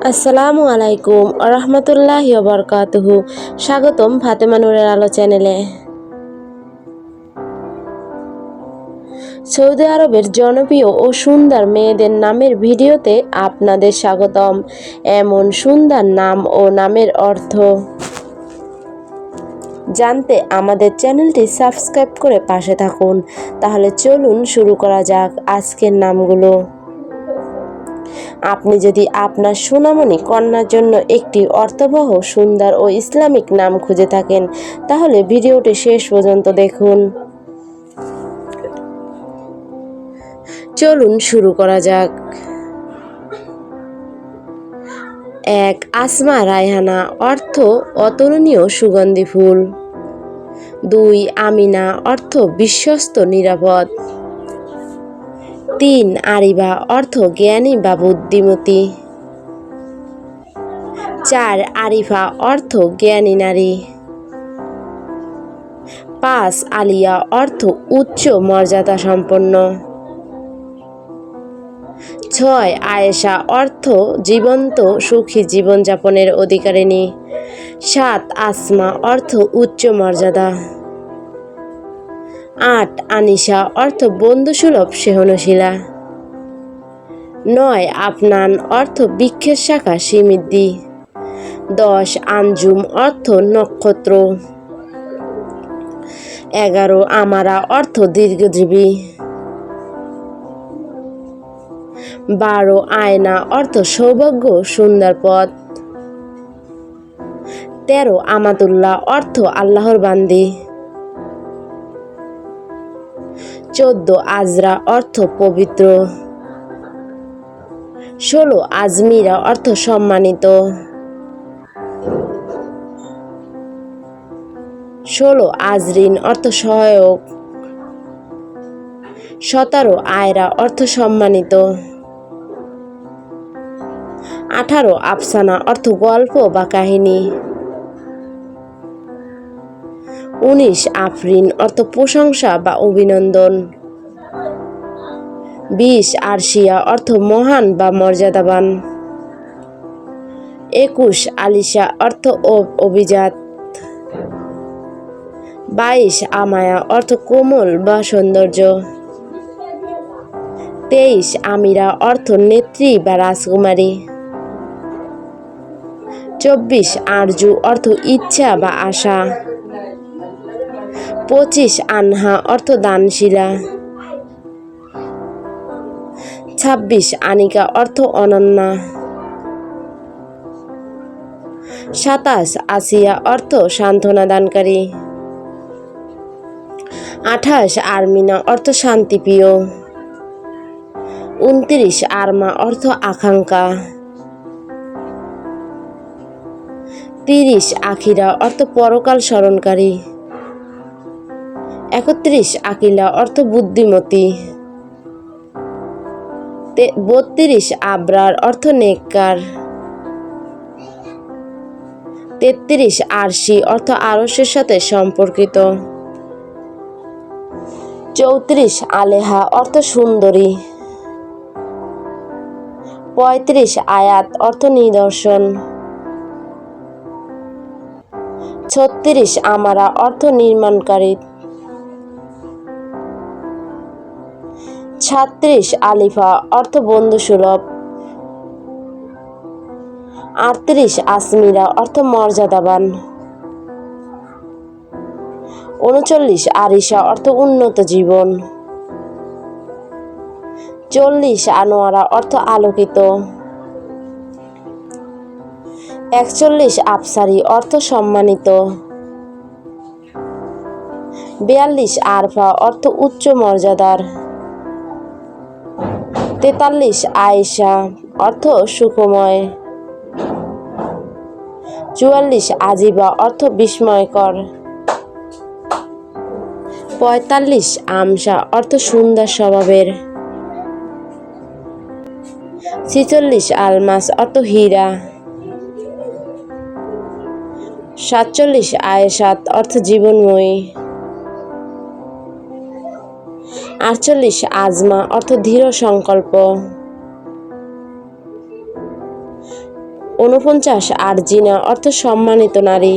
আসসালামু আলাইকুম রহমতুল্লাহি ওয়া স্বাগতম ফাতেমা নূরের আলো চ্যানেলে। সৌদি আরবের জনপ্রিয় ও সুন্দর মেয়েদের নামের ভিডিওতে আপনাদের স্বাগতম। এমন সুন্দর নাম ও নামের অর্থ জানতে আমাদের চ্যানেলটি সাবস্ক্রাইব করে পাশে থাকুন। তাহলে চলুন শুরু করা যাক আজকের নামগুলো। আপনি যদি আপনার সোনামণি কন্যার জন্য একটি অর্থবহ, সুন্দর ও ইসলামিক নাম খুঁজে থাকেন, তাহলে ভিডিওটি শেষ পর্যন্ত দেখুন। চলুন শুরু করা যাক। ১. আসমা রায়হানা, অর্থ অতুলনীয় সুগন্ধি ফুল। ২. আমিনা, অর্থ বিশ্বস্ত নিরাপদ। ৩. আরিবা, অর্থ জ্ঞানী বা বুদ্ধিমতী। ৪. আরিফা, অর্থ জ্ঞানী নারী। ৫. আলিয়া, অর্থ উচ্চ মর্যাদা সম্পন্ন। ৬. আয়েশা, অর্থ জীবন্ত সুখী জীবনযাপনের অধিকারিণী। ৭. আসমা, অর্থ উচ্চ মর্যাদা। ৮. আনিশা, অর্থ বন্ধুসুলভ সহনশীলা। ৯. আফনান, অর্থ বৃক্ষের শাখা সমৃদ্ধি। ১০. আঞ্জুম, অর্থ নক্ষত্র। ১১. আমারা, অর্থ দীর্ঘজীবী। ১২. আয়না, অর্থ সৌভাগ্য সুন্দর পথ। ১৩. আমাতুল্লাহ, অর্থ আল্লাহর বান্দি। ১৪. আজরা, অর্থ পবিত্র। ১৬. আজমিরা, অর্থ সম্মানিত। ১৬. আজরিন, অর্থ সহায়ক। ১৭. আয়রা, অর্থ সম্মানিত। ১৮. আফসানা, অর্থ গল্প বা কাহিনী। ১৯. আফরিন, অর্থ প্রশংসা বা অভিনন্দন। ২০. আরশিয়া, অর্থ মহান বা মর্যাদাবান। ২১. আলিশা, অর্থ অভিজাত। ২২. আমায়া, অর্থ কোমল বা সৌন্দর্য। ২৩. আমিরা, অর্থ নেত্রী বা রাজকুমারী। ২৪. আরজু, অর্থ ইচ্ছা বা আশা। ২৫. আনহা, অর্থ দানশীলা। ২৬. আনিকা, অর্থ অনন্যা। ২৭. আসিয়া, অর্থ সান্ত্বনা দানকারী। ২৮. আরমিনা, অর্থ শান্তিপ্রিয়। ২৯. আরমা, অর্থ আকাঙ্ক্ষা। ৩০. আখিরা, অর্থ পরকাল স্মরণকারী। ৩১. আকিলা, অর্থ বুদ্ধিমতী। ৩২. আবরার, অর্থ নেককার। ৩৩. আরশি, অর্থ আরশের সাথে সম্পর্কিত। ৩৪. আলেহা, অর্থ সুন্দরী। ৩৫. আয়াত, অর্থ নিদর্শন। ৩৬. আমারা, অর্থ নির্মাণকারী। ৩৭. আলিফা, অর্থ বন্ধুসুলভ। ৩৮. আসমিরা, অর্থ মর্যাদাবান। ৩৯. আরিশা, অর্থ উন্নত জীবন। ৪০. আনোয়ারা, অর্থ আলোকিত। ৪১. আফসারি, অর্থ সম্মানিত। ৪২. আরফা, অর্থ উচ্চ মর্যাদার। ৪৩. আয়েশা, অর্থ সুখময়। ৪৪. আজিবা, অর্থ বিস্ময়কর। ৪৫. আমসা, অর্থ সুন্দর স্বভাবের। ৪৬. আলমাস, অর্থ হীরা। ৪৭. আয়েশাত, অর্থ জীবনময়ী। ৪৮. আজমা, অর্থ দৃঢ় সংকল্প। 49 আরজিনা অর্থ সম্মানিত নারী।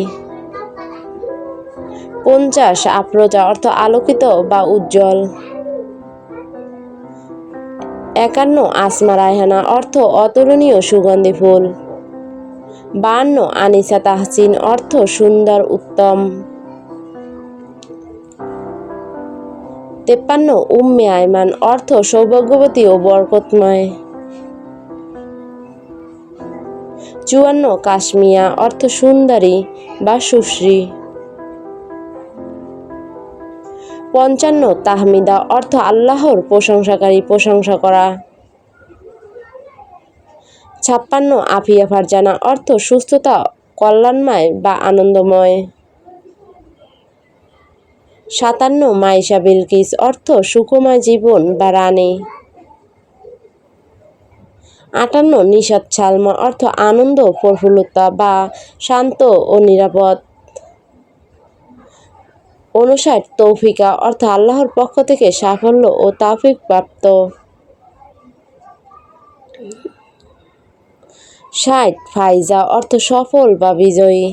50 আফরোজা অর্থ আলোকিত বা উজ্জ্বল। 51 আসমা রায়হানা অর্থ অতুলনীয় সুগন্ধি ফুল। 52 আনিসা তাহসিন অর্থ সুন্দর উত্তম। 53 উম্মে আয়মান অর্থ সৌভাগ্যবতী ও বরকতময়। 54 কাশমিয়া অর্থ সুন্দরী বা সুশ্রী। 55 তাহমিদা অর্থ আল্লাহর প্রশংসাকারী, প্রশংসা করা। 56 আফিয়া ফারজানা অর্থ সুস্থতা, কল্যাণময় বা আনন্দময়। 57 মাইশা বিলকিস অর্থ সুখময় জীবন বা রানী। 58 নিশাত সালমা অর্থ আনন্দ, প্রফুল্লতা বা শান্ত ও নিরাপদ। 59 তৌফিকা অর্থ আল্লাহর পক্ষ থেকে সাফল্য ও তৌফিক প্রাপ্ত। 60 ফাইজা অর্থ সফল বা বিজয়ী।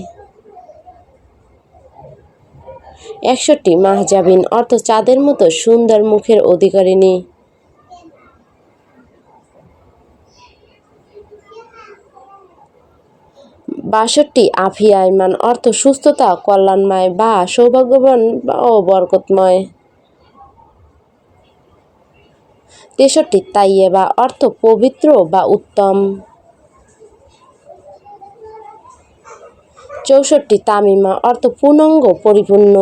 61 মাহজাবিন অর্থ চাঁদের মতো সুন্দর মুখের অধিকারিণী। 62 আফিয়া আইমান অর্থ সুস্থতা, কল্যাণময় বা সৌভাগ্যবান ও বরকতময়। 63 তাইয়েবা অর্থ পবিত্র বা উত্তম। 64 তামিমা অর্থ পূর্ণাঙ্গ, পরিপূর্ণ।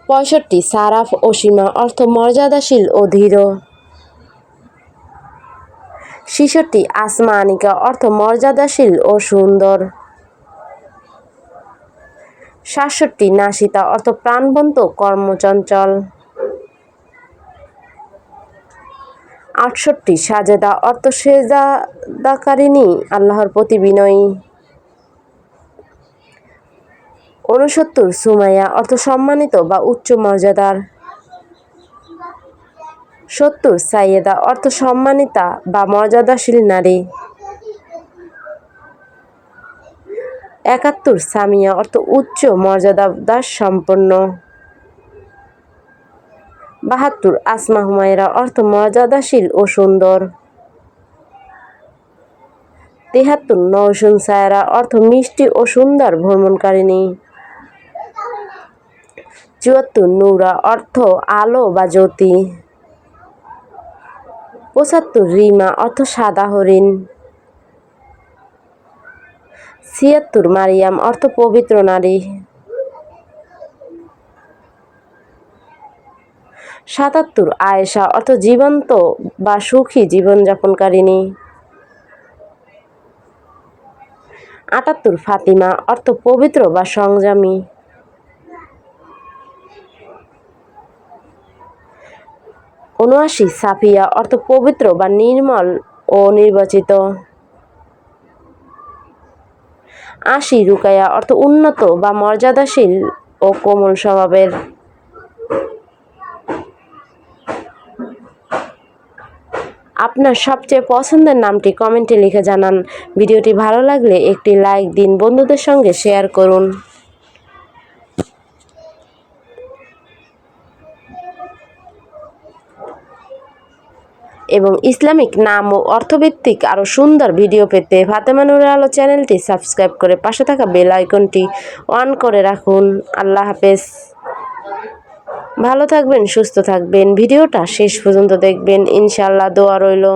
65 সারাফ অসীমা অর্থ মর্যাদাশীল ও ধীর। 66 আসমা আনিকা অর্থ মর্যাদাশীল ও সুন্দর। 67 নাশিতা অর্থ প্রাণবন্ত, কর্মচঞ্চল। 68 সাজেদা অর্থ সেজদাকারিণী, আল্লাহর প্রতি বিনয়ী। 69 সুমাইয়া অর্থ সম্মানিত বা উচ্চ মর্যাদার। 70 সাইয়েদা অর্থ সম্মানিতা বা মর্যাদাশীল নারী। 71 সামিয়া অর্থ উচ্চ মর্যাদা সম্পন্ন। 72 আসমা হুমায়রা অর্থ মর্যাদাশীল ও সুন্দর। 73 নওশুন সায়রা অর্থ মিষ্টি ও সুন্দর ভ্রমণকারিণী। 74 নূরা অর্থ আলো বা জ্যোতি। 75 রিমা অর্থ সাদা হরিণ। 76 মারিয়াম অর্থ পবিত্র নারী। 77 আয়েশা অর্থ জীবন্ত বা সুখী জীবনযাপনকারিণী। 78 ফাতিমা অর্থ পবিত্র বা সংযমী। 79 সাফিয়া অর্থ পবিত্র বা নির্মল ও নির্বাচিত। 80 রুকায়া অর্থ উন্নত বা মর্যাদাশীল ও কোমল স্বভাবের। আপনার সবচেয়ে পছন্দের নামটি কমেন্টে লিখে জানান। ভিডিওটি ভালো লাগলে একটি লাইক দিন, বন্ধুদের সঙ্গে শেয়ার করুন। এবং ইসলামিক নাম ও অর্থভিত্তিক আরও সুন্দর ভিডিও পেতে ফাতেমা নূরের আলো চ্যানেলটি সাবস্ক্রাইব করে পাশে থাকা বেল আইকনটি অন করে রাখুন। আল্লাহ হাফেজ। ভালো থাকবেন, সুস্থ থাকবেন। ভিডিওটা শেষ পর্যন্ত দেখবেন, ইনশাআল্লাহ। দোয়া রইল।